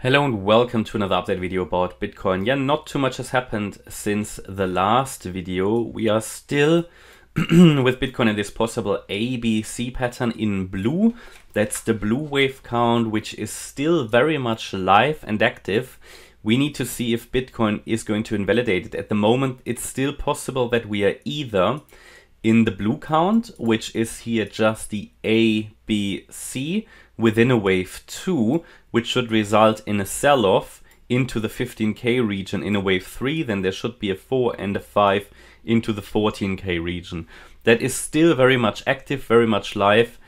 Hello and welcome to another update video about Bitcoin. Yeah, not too much has happened since the last video. We are still with Bitcoin in this possible ABC pattern in blue. That's the blue wave count, which is still very much live and active. We need to see if Bitcoin is going to invalidate it. At the moment, it's still possible that we are either in the blue count, which is here just the ABC within a wave 2, which should result in a sell-off into the 15K region in a wave 3, then there should be a 4 and a 5 into the 14K region. That is still very much active, very much live,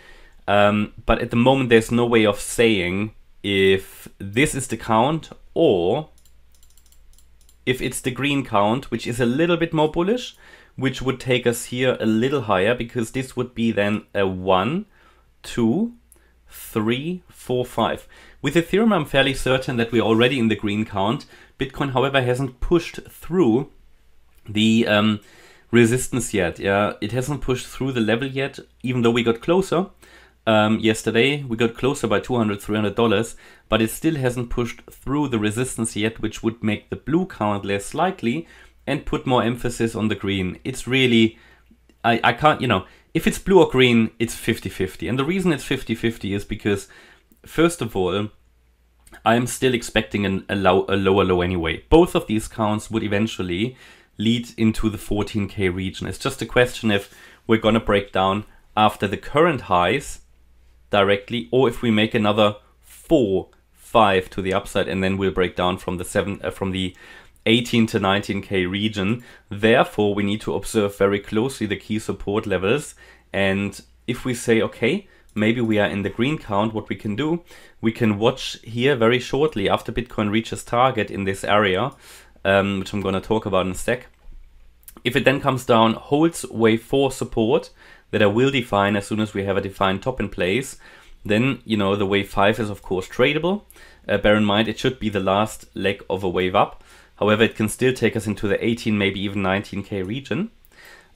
but at the moment there's no way of saying if this is the count or if it's the green count, which is a little bit more bullish, which would take us here a little higher, because this would be then a 1, 2, 3, 4, 5. With Ethereum, I'm fairly certain that we're already in the green count. Bitcoin, however, hasn't pushed through the resistance yet. Yeah, it hasn't pushed through the level yet, even though we got closer. Yesterday, we got closer by $200, $300, but it still hasn't pushed through the resistance yet, which would make the blue count less likely and put more emphasis on the green. It's really, I can't, if it's blue or green, it's 50-50. And the reason it's 50-50 is because, first of all, I'm still expecting a lower low anyway. Both of these counts would eventually lead into the 14K region. It's just a question if we're going to break down after the current highs directly, or if we make another 4, 5 to the upside, and then we'll break down from the 18 to 19K region. Therefore, we need to observe very closely the key support levels. And if we say, okay, maybe we are in the green count, what we can do, we can watch here very shortly after Bitcoin reaches target in this area, which I'm going to talk about in a sec. If it then comes down, holds wave 4 support that I will define as soon as we have a defined top in place, then, the wave 5 is of course tradable. Bear in mind, it should be the last leg of a wave up. However, it can still take us into the 18, maybe even 19K region.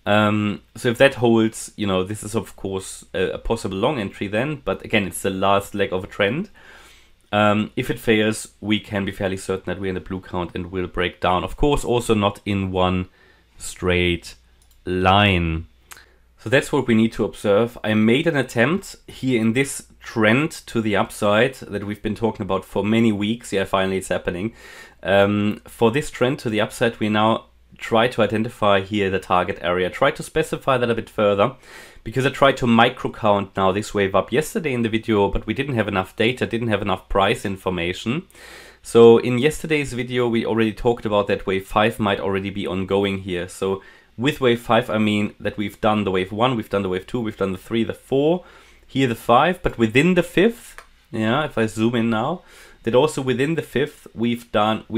So if that holds, this is of course a possible long entry then, but again, it's the last leg of a trend. If it fails, we can be fairly certain that we're in the blue count and will break down. Of course, also not in one straight line. So that's what we need to observe. I made an attempt here in this trend to the upside that we've been talking about for many weeks. Yeah, finally it's happening. For this trend to the upside, we now try to identify here the target area. Try to specify that a bit further, because I tried to micro count now this wave up yesterday in the video, but we didn't have enough data, didn't have enough price information. So in yesterday's video, we already talked about that wave 5 might already be ongoing here. So with wave 5, I mean that we've done the wave 1, we've done the wave 2, we've done the 3, the 4, here the 5, but within the 5th, yeah, if I zoom in now, that also within the 5th, we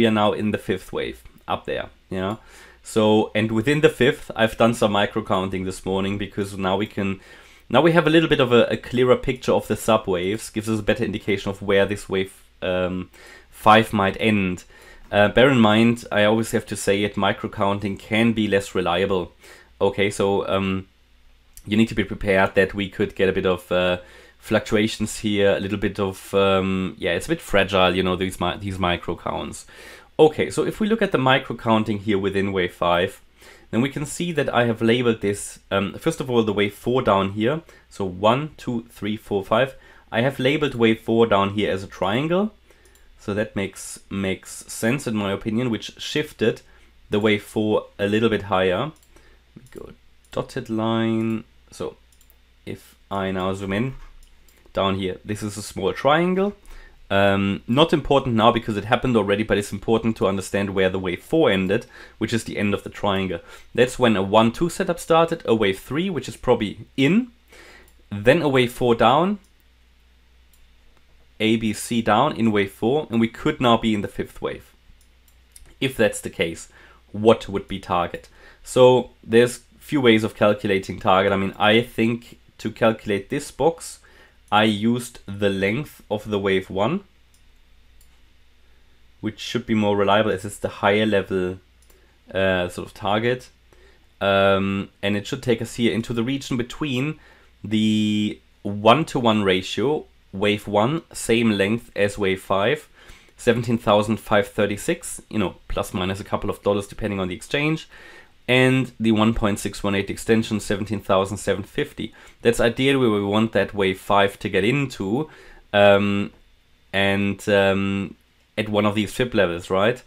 are now in the 5th wave up there, yeah. So, and within the 5th, I've done some micro counting this morning, because now we have a little bit of a clearer picture of the subwaves, gives us a better indication of where this wave 5 might end. Bear in mind, I always have to say it, micro counting can be less reliable. Okay, so you need to be prepared that we could get a bit of fluctuations here, a little bit of, yeah, it's a bit fragile, these micro counts. Okay, so if we look at the micro counting here within wave 5, then we can see that I have labeled this, first of all, the wave 4 down here. So 1, 2, 3, 4, 5. I have labeled wave 4 down here as a triangle. So that makes sense in my opinion, which shifted the wave 4 a little bit higher. We go dotted line. So if I now zoom in down here, this is a small triangle. Not important now because it happened already, but it's important to understand where the wave 4 ended, which is the end of the triangle. That's when a 1-2 setup started, a wave 3, which is probably in, then a wave 4 down, ABC down in wave 4, and we could now be in the 5th wave. If that's the case, what would be target? So there's few ways of calculating target. I mean, I think to calculate this box, I used the length of the wave 1, which should be more reliable as it's the higher level sort of target. And it should take us here into the region between the 1-to-1 ratio, wave 1, same length as wave 5, 17,536, you know, plus minus a couple of dollars depending on the exchange. And the 1.618 extension, 17,750. That's ideally where we want that wave 5 to get into, at one of these fib levels, right?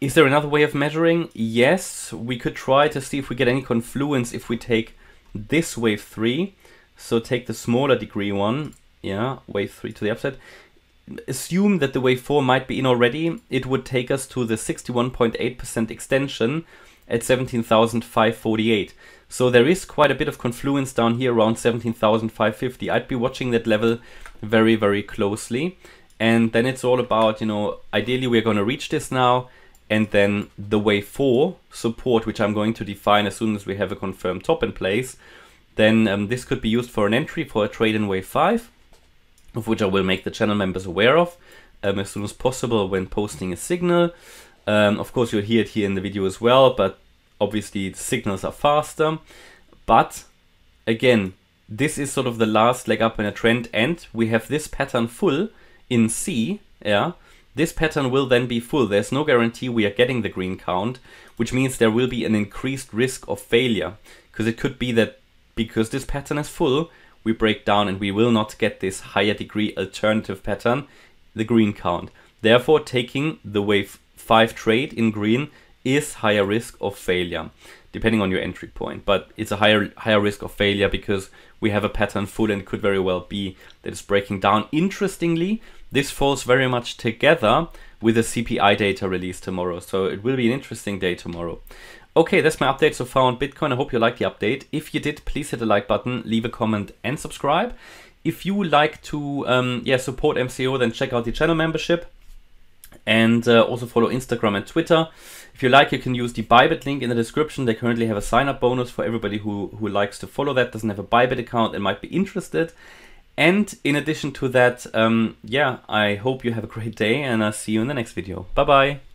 Is there another way of measuring? Yes, we could try to see if we get any confluence if we take this wave 3. So take the smaller degree one, yeah, wave 3 to the upside. Assume that the wave 4 might be in already. It would take us to the 61.8% extension at 17,548. So there is quite a bit of confluence down here around 17,550. I'd be watching that level very, very closely. And then it's all about, you know, ideally we're going to reach this now. And then the wave 4 support, which I'm going to define as soon as we have a confirmed top in place. Then this could be used for an entry for a trade in wave 5, of which I will make the channel members aware of as soon as possible when posting a signal. Of course, you'll hear it here in the video as well, but obviously the signals are faster. But again, this is sort of the last leg up in a trend, and we have this pattern full in C. Yeah, this pattern will then be full. There's no guarantee we are getting the green count, which means there will be an increased risk of failure, because it could be that because this pattern is full, we break down and we will not get this higher degree alternative pattern, the green count. Therefore, taking the wave 5 trade in green is higher risk of failure, depending on your entry point. But it's a higher risk of failure because we have a pattern full, and it could very well be that it's breaking down. Interestingly, this falls very much together with the CPI data release tomorrow. So it will be an interesting day tomorrow. Okay, that's my update so far on Bitcoin. I hope you liked the update. If you did, please hit the like button, leave a comment and subscribe. If you would like to support MCO, then check out the channel membership. And also follow Instagram and Twitter. If you like, you can use the Bybit link in the description. They currently have a sign-up bonus for everybody who likes to follow that, doesn't have a Bybit account and might be interested. And in addition to that, I hope you have a great day, and I'll see you in the next video. Bye-bye.